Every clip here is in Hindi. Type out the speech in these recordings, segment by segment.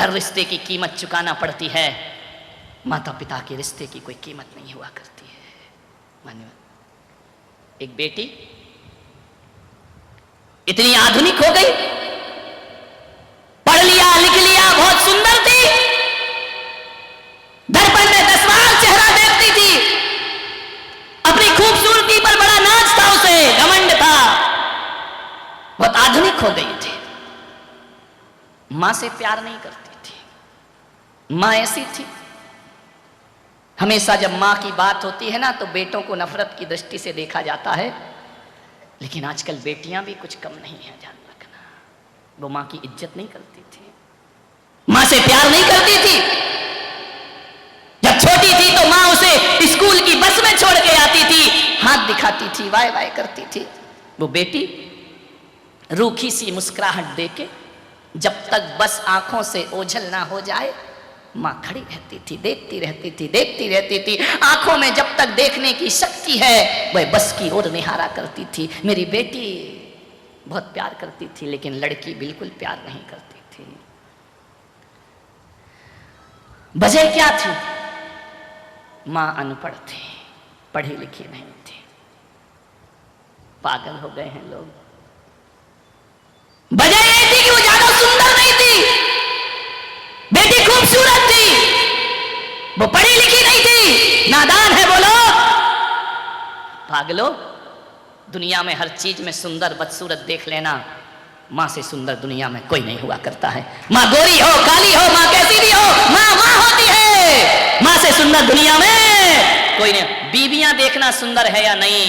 हर रिश्ते की कीमत चुकाना पड़ती है, माता पिता के रिश्ते की कोई कीमत नहीं हुआ करती है। मान्य एक बेटी इतनी आधुनिक हो गई, पढ़ लिया लिख लिया, बहुत सुंदर थी, दर्पण में 10 बार चेहरा देखती थी, अपनी खूबसूरती पर बड़ा नाज था, उसे घमंड था, बहुत आधुनिक हो गई थी। मां से प्यार नहीं करती थी। मां ऐसी थी, हमेशा जब मां की बात होती है ना तो बेटों को नफरत की दृष्टि से देखा जाता है, लेकिन आजकल बेटियां भी कुछ कम नहीं है, ध्यान रखना। वो मां की इज्जत नहीं करती थी, मां से प्यार नहीं करती थी। जब छोटी थी तो मां उसे स्कूल की बस में छोड़ के आती थी, हाथ दिखाती थी, वाय वाय करती थी। वो बेटी रूखी सी मुस्कुराहट देके जब तक बस आंखों से ओझल ना हो जाए, मां खड़ी रहती थी, देखती रहती थी, देखती रहती थी। आंखों में जब तक देखने की शक्ति है वह बस की ओर निहारा करती थी। मेरी बेटी बहुत प्यार करती थी, लेकिन लड़की बिल्कुल प्यार नहीं करती थी। वजह क्या थी? मां अनपढ़ थी, पढ़ी लिखी नहीं थी। पागल हो गए हैं लोग। वजह यह थी कि वो ज्यादा सुंदर नहीं थी, बेटी खूबसूरत थी, वो पढ़ी लिखी नहीं थी, नादान है बोलो। पागलो, दुनिया में हर चीज में सुंदर बदसूरत देख लेना, मां से सुंदर दुनिया में कोई नहीं हुआ करता है। मां गोरी हो, काली हो, मां कैसी भी हो, मां मां होती है। मां से सुंदर दुनिया में कोई नहीं। बीवियां देखना सुंदर है या नहीं,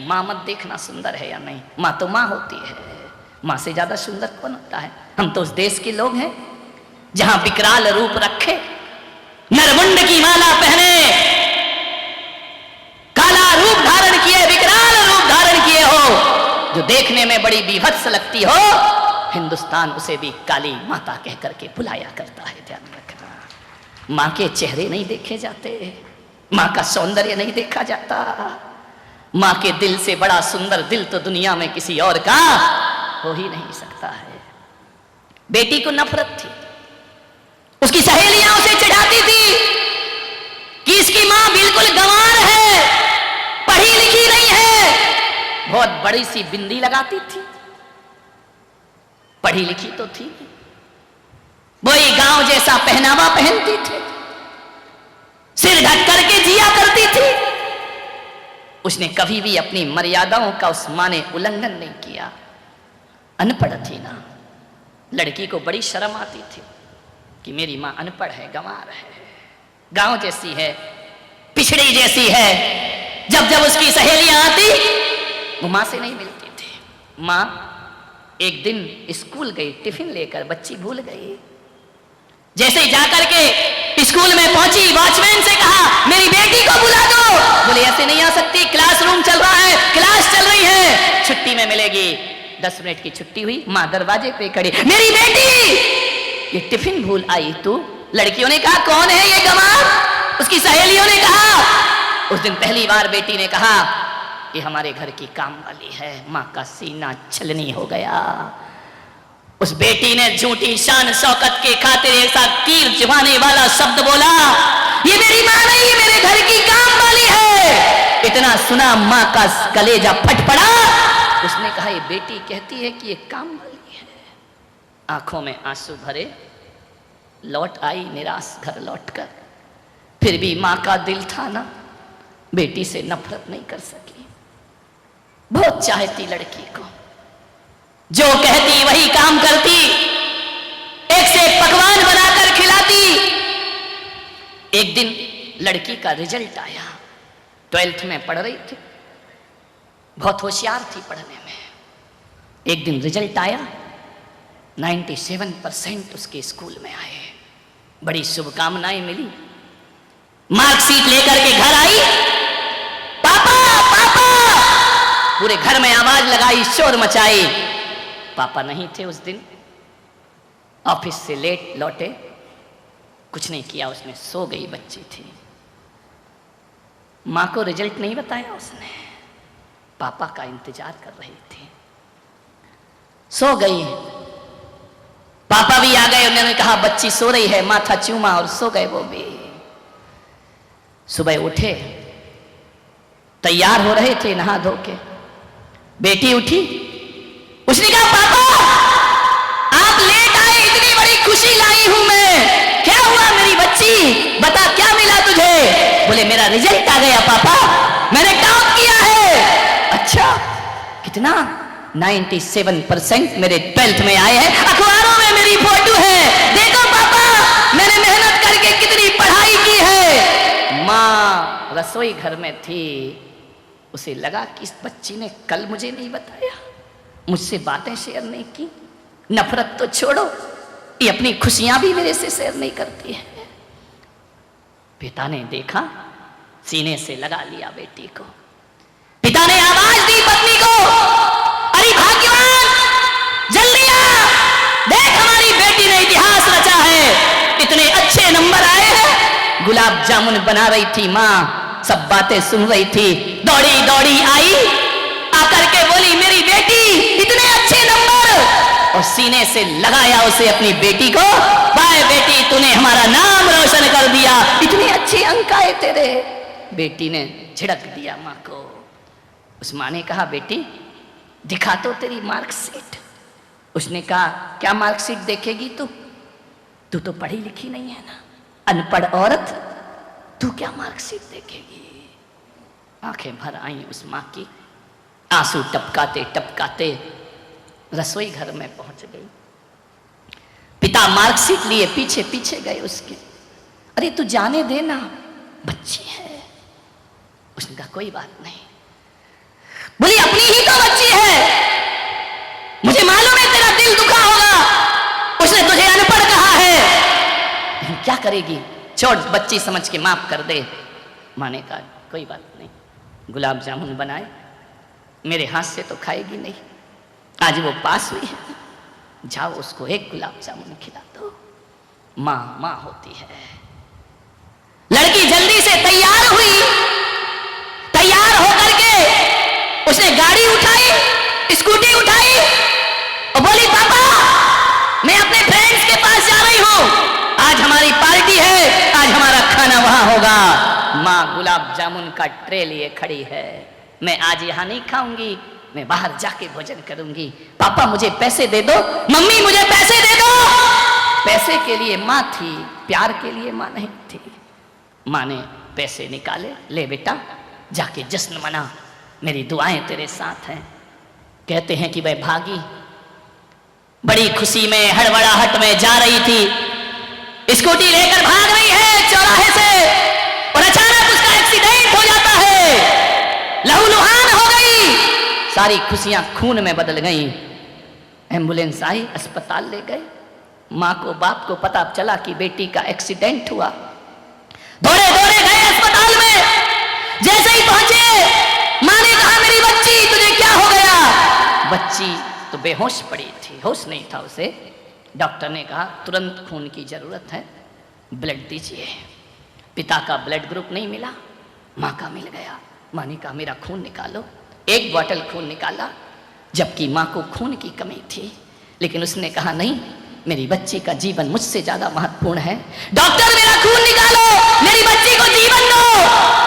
मां मत देखना सुंदर है या नहीं, मां तो मां होती है। मां से ज्यादा सुंदर कौन होता है? हम तो उस देश के लोग हैं जहां विकराल रूप रखे, नरमुंड की माला पहने, काला रूप धारण किए, विकराल रूप धारण किए हो, जो देखने में बड़ी बीभत्स लगती हो, हिंदुस्तान उसे भी काली माता कह करके बुलाया करता है। ध्यान रखना, मां के चेहरे नहीं देखे जाते, मां का सौंदर्य नहीं देखा जाता। मां के दिल से बड़ा सुंदर दिल तो दुनिया में किसी और का हो ही नहीं सकता है। बेटी को नफरत थी, उसकी सहेलियां उसे चिढ़ाती थी कि इसकी मां बिल्कुल गंवार है, पढ़ी लिखी नहीं है। बहुत बड़ी सी बिंदी लगाती थी, पढ़ी लिखी तो थी, वही गांव जैसा पहनावा पहनती थी, सिर ढक करके जिया करती थी। उसने कभी भी अपनी मर्यादाओं का उस मां ने उल्लंघन नहीं किया। अनपढ़ थी ना, लड़की को बड़ी शर्म आती थी कि मेरी मां अनपढ़ है, गंवार है, गांव जैसी है, पिछड़ी जैसी है। जब जब उसकी सहेलियां आती वो मां से नहीं मिलती थी। मां एक दिन स्कूल गई, टिफिन लेकर, बच्ची भूल गई। जैसे ही जाकर के स्कूल में पहुंची, वॉचमैन से कहा मेरी बेटी को बुला दो। बोले ऐसे नहीं आ सकती, क्लासरूम चल रहा है, क्लास चल रही है, छुट्टी में मिलेगी। 10 मिनट की छुट्टी हुई, मां दरवाजे पे खड़ी, मेरी बेटी ये टिफिन भूल आई तू। लड़कियों ने कहा कौन है ये गंवार? उसकी सहेलियों ने कहा। उस दिन पहली बार बेटी ने कहा ये हमारे घर की काम वाली है। मां का सीना छलनी हो गया। उस बेटी ने झूठी शान शौकत के खातिर ऐसा तीर चुभाने वाला शब्द बोला, ये मेरी मां नहीं, ये मेरे घर की काम वाली है। इतना सुना मां का कलेजा फट पड़ा। उसने कहा ये बेटी कहती है कि ये काम वाली है। आंखों में आंसू भरे लौट आई निराश घर लौटकर। फिर भी मां का दिल था ना, बेटी से नफरत नहीं कर सकी। बहुत चाहती लड़की को, जो कहती वही काम करती, एक से एक पकवान बनाकर खिलाती। एक दिन लड़की का रिजल्ट आया, 12th में पढ़ रही थी, बहुत होशियार थी पढ़ने में। एक दिन रिजल्ट आया, 97% उसके स्कूल में आए। बड़ी शुभकामनाएं मिली। मार्कशीट लेकर के घर आई, पापा पापा, पूरे घर में आवाज लगाई, शोर मचाई। पापा नहीं थे उस दिन, ऑफिस से लेट लौटे, कुछ नहीं किया उसने, सो गई बच्ची थी। मां को रिजल्ट नहीं बताया उसने, पापा का इंतजार कर रही थी। सो गई। पापा भी आ गए, उन्होंने कहा बच्ची सो रही है, माथा चूमा और सो गए वो भी। सुबह उठे, तैयार हो रहे थे नहा धो के, बेटी उठी, उसने कहा पापा आप लेट आए, इतनी बड़ी खुशी लाई हूं मैं, क्या हुआ मेरी बच्ची, बता क्या मिला तुझे? बोले मेरा रिजल्ट आ गया पापा, मैंने टॉप किया है। अच्छा कितना? 97% मेरे 12th में आए हैं, अखबारों में मेरी फोटो है, देखो पापा मैंने मेहनत करके कितनी पढ़ाई की है। माँ रसोई घर में थी, उसे लगा कि इस बच्ची ने कल मुझे नहीं बताया, मुझसे बातें शेयर नहीं की, नफरत तो छोड़ो, ये अपनी खुशियां भी मेरे से शेयर नहीं करती है। पिता ने देखा, सीने से लगा लिया बेटी को। पिता ने आवाज दी पत्नी को, अरे भाग्यवान जल्दी आ, देख हमारी बेटी ने इतिहास रचा है, इतने अच्छे नंबर आए हैं। गुलाब जामुन बना रही थी माँ, सब बातें सुन रही थी, दौड़ी दौड़ी आई, आकर के बोली मेरी बेटी इतने अच्छे नंबर, और सीने से लगाया उसे अपनी बेटी को, बाय बेटी तूने हमारा नाम रोशन कर दिया, इतने अच्छे अंक आए तेरे। बेटी ने झिड़क दिया माँ को। उस माँ ने कहा बेटी दिखा तो तेरी मार्कशीट। उसने कहा क्या मार्कशीट देखेगी तू तो पढ़ी लिखी नहीं है ना, अनपढ़ औरत, तू क्या मार्कशीट देखेगी? आंखें भर आई उस माँ की, आंसू टपकाते टपकाते रसोई घर में पहुंच गई। पिता मार्कशीट लिए पीछे पीछे गए उसके, अरे तू जाने देना बच्ची है। उसने कहा कोई बात नहीं। बोली अपनी ही तो बच्ची है, मुझे मालूम है तेरा दिल दुखा होगा, उसने तुझे अनपढ़ कहा है, लेकिन क्या करेगी, छोड़ बच्ची समझ के माफ कर दे। माँ ने कहा कोई बात नहीं, गुलाब जामुन बनाए, मेरे हाथ से तो खाएगी नहीं, आज वो पास हुई है, जाओ उसको एक गुलाब जामुन खिला दो। माँ माँ होती है। लड़की जल्दी से तैयार हुई, तैयार होकर के उसने गाड़ी उठाई, स्कूटी उठाई और बोली पापा मैं अपने फ्रेंड्स के पास जा रही हूं, आज हमारी पार्टी है, आज हमारा खाना वहां होगा। माँ गुलाब जामुन का ट्रे लिए खड़ी है, मैं आज यहां नहीं खाऊंगी, मैं बाहर जाके भोजन करूंगी, पापा मुझे पैसे दे दो, मम्मी मुझे पैसे दे दो। पैसे के लिए माँ थी, प्यार के लिए माँ नहीं थी। माँ ने पैसे निकाले, ले बेटा जाके जश्न मना, मेरी दुआएं तेरे साथ हैं। कहते हैं कि वह भागी, बड़ी खुशी में हड़बड़ाहट में जा रही थी, स्कूटी लेकर भाग रही है चौराहे से, और अचानक उसका एक्सीडेंट हो जाता है, लहूलुहान हो गई, सारी खुशियां खून में बदल गई। एम्बुलेंस आई, अस्पताल ले गए। माँ को बाप को पता चला कि बेटी का एक्सीडेंट हुआ, दौड़े दौड़े गए अस्पताल में। जैसे ही पहुंचे माँ ने कहा मेरी बच्ची तुझे क्या हो गया? बच्ची तो बेहोश पड़ी थी, होश नहीं था उसे। डॉक्टर ने कहा तुरंत खून की जरूरत है, ब्लड दीजिए। पिता का ब्लड ग्रुप नहीं मिला, माँ का मिल गया। माँ ने कहा मेरा खून निकालो, एक बॉटल खून निकाला, जबकि माँ को खून की कमी थी, लेकिन उसने कहा नहीं, मेरी बच्ची का जीवन मुझसे ज्यादा महत्वपूर्ण है। डॉक्टर मेरा खून निकालो, मेरी बच्ची को जीवन दो।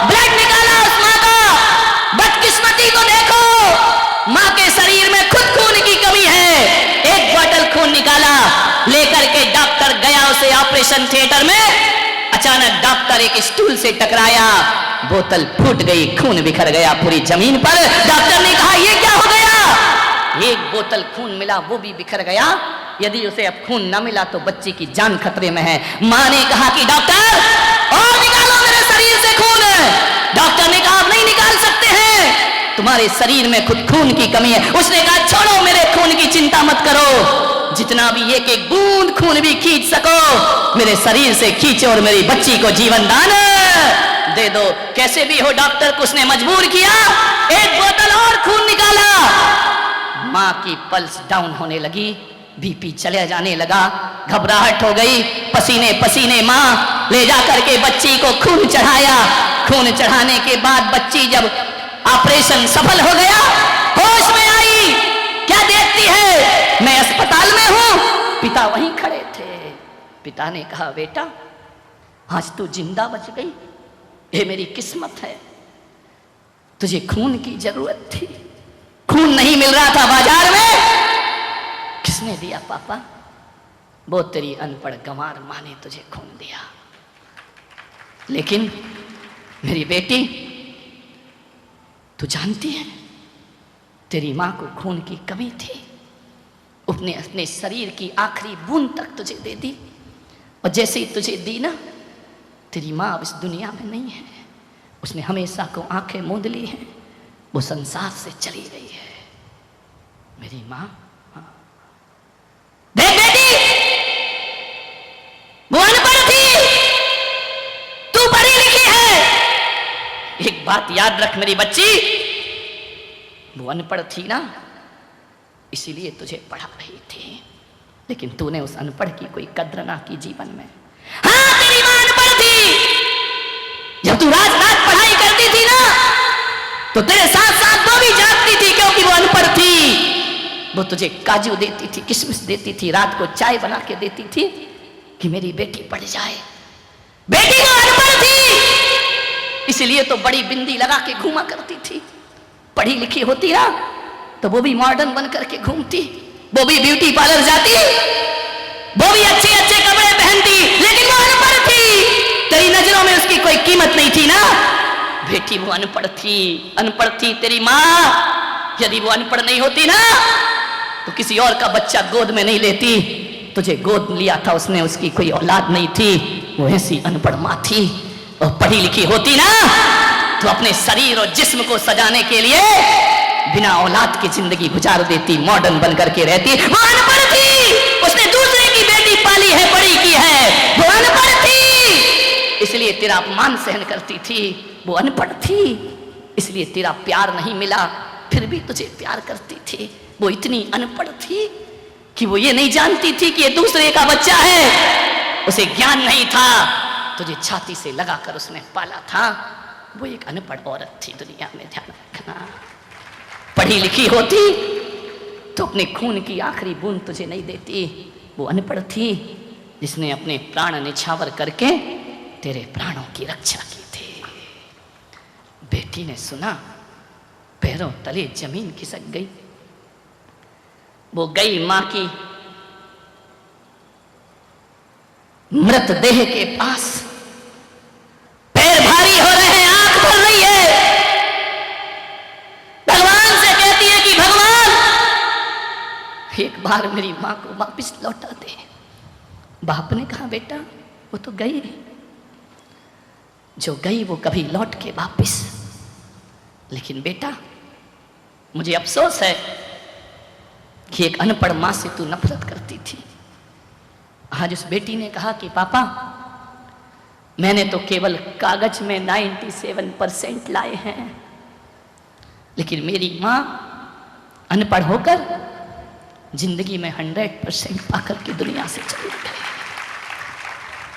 ब्लड निकाला उस माँ का, बदकिस्मती को देखो, माँ के शरीर में खुद खून की कमी है। एक बॉटल खून निकाला, लेकर के डॉक्टर गया उसे ऑपरेशन थिएटर में। अचानक डॉक्टर एक स्टूल से टकराया, बोतल फूट गई, खून बिखर गया पूरी जमीन पर। डॉक्टर ने कहा ये क्या हो गया? एक बोतल खून मिला, वो भी बिखर गया। यदि उसे अब खून न मिला तो बच्ची की जान खतरे में है। माँ ने कहा कि डॉक्टर और निकालो मेरे शरीर से खून। डॉक्टर ने कहा नहीं निकाल सकते हैं, तुम्हारे शरीर में खुद खून की कमी है। उसने कहा छोड़ो, मेरे खून की चिंता मत करो, जितना भी एक एक बूंद खून भी खींच सको मेरे शरीर से खींचो और मेरी बच्ची को जीवन दान दे दो। कैसे भी हो डॉक्टर को उसने मजबूर किया, एक बोतल और खून निकाला। माँ की पल्स डाउन होने लगी, बीपी चले जाने लगा, घबराहट हो गई, पसीने पसीने माँ ले जा करके बच्ची को खून चढ़ाया। खून चढ़ाने के बाद बच्ची जब ऑपरेशन सफल हो गया, होश में आई, क्या देखती है, मैं अस्पताल में हूँ, पिता वहीं खड़े थे। पिता ने कहा, बेटा आज तू जिंदा बच गई, ये मेरी किस्मत है। तुझे खून की जरूरत थी, खून नहीं मिल रहा था बाजार में। किसने दिया पापा? वो तेरी अनपढ़ गंवार माँ ने तुझे खून दिया। लेकिन मेरी बेटी, तू जानती है तेरी माँ को खून की कमी थी, उसने अपने शरीर की आखिरी बूंद तक तुझे दे दी, और जैसे ही तुझे दी ना, तेरी माँ अब इस दुनिया में नहीं है। उसने हमेशा को आंखें मूंद ली हैं, वो संसार से चली गई है। मेरी माँ, हाँ। देख बेटी, वो अनपढ़ थी, तू पढ़ी लिखी है। एक बात याद रख मेरी बच्ची, वो अनपढ़ थी ना, इसीलिए तुझे पढ़ा रही थी, लेकिन तूने उस अनपढ़ की कोई कद्र ना की जीवन में। हाँ, तेरी मां अनपढ़ थी। जब तू रात रात पढ़ाई करती थी ना, तो तेरे साथ साथ वो भी जागती थी, क्योंकि वो अनपढ़ थी। वो तुझे काजू देती थी, किशमिश देती थी, रात को चाय बना के देती थी कि मेरी बेटी पढ़ जाए। बेटी वो अनपढ़ थी, इसलिए तो बड़ी बिंदी लगा के घूमा करती थी। पढ़ी लिखी होती ना, तो वो भी मॉडर्न बन करके घूमती, वो भी ब्यूटी पार्लर जाती, वो भी अच्छे अच्छे कपड़े पहनती, लेकिन वो अनपढ़ थी। तेरी नजरों में उसकी कोई कीमत नहीं थी ना। बेटी वो अनपढ़ थी तेरी माँ। यदि वो अनपढ़ नहीं होती ना, तो किसी और का बच्चा गोद में नहीं लेती। तुझे गोद लिया था उसने, उसकी कोई औलाद नहीं थी, वो ऐसी अनपढ़ माँ थी। और पढ़ी लिखी होती ना, तो अपने शरीर और जिस्म को सजाने के लिए बिना औलाद की जिंदगी गुजार देती, मॉडर्न बन करके रहती। वो अनपढ़ थी, उसने दूसरे की बेटी पाली है, बड़ी की है। वो अनपढ़ थी, इसलिए तेरा अपमान सहन करती थी। वो अनपढ़ थी, इसलिए तेरा प्यार नहीं मिला, फिर भी तुझे प्यार करती थी। वो इतनी अनपढ़ थी कि वो ये नहीं जानती थी कि ये दूसरे का बच्चा है। उसे ज्ञान नहीं था, तुझे छाती से लगाकर उसने पाला था। वो एक अनपढ़ औरत थी दुनिया में, ध्यान रखना। पढ़ी लिखी होती तो अपने खून की आखिरी बूंद तुझे नहीं देती। वो अनपढ़ थी, जिसने अपने प्राण निछावर करके तेरे प्राणों की रक्षा की थी। बेटी ने सुना, पैरों तले जमीन खिसक गई। वो गई मां की मृतदेह के पास, पैर भारी हो रहे हैं, आंख भर रही है, भगवान से कहती है कि भगवान एक बार मेरी मां को वापस लौटा दे। बाप ने कहा, बेटा वो तो गई, जो गई वो कभी लौट के वापस। लेकिन बेटा मुझे अफसोस है कि एक अनपढ़ मां से तू नफरत करती थी। आज उस बेटी ने कहा कि पापा मैंने तो केवल कागज में 97% लाए हैं, लेकिन मेरी मां अनपढ़ होकर जिंदगी में 100% पाकर की दुनिया से चली गई।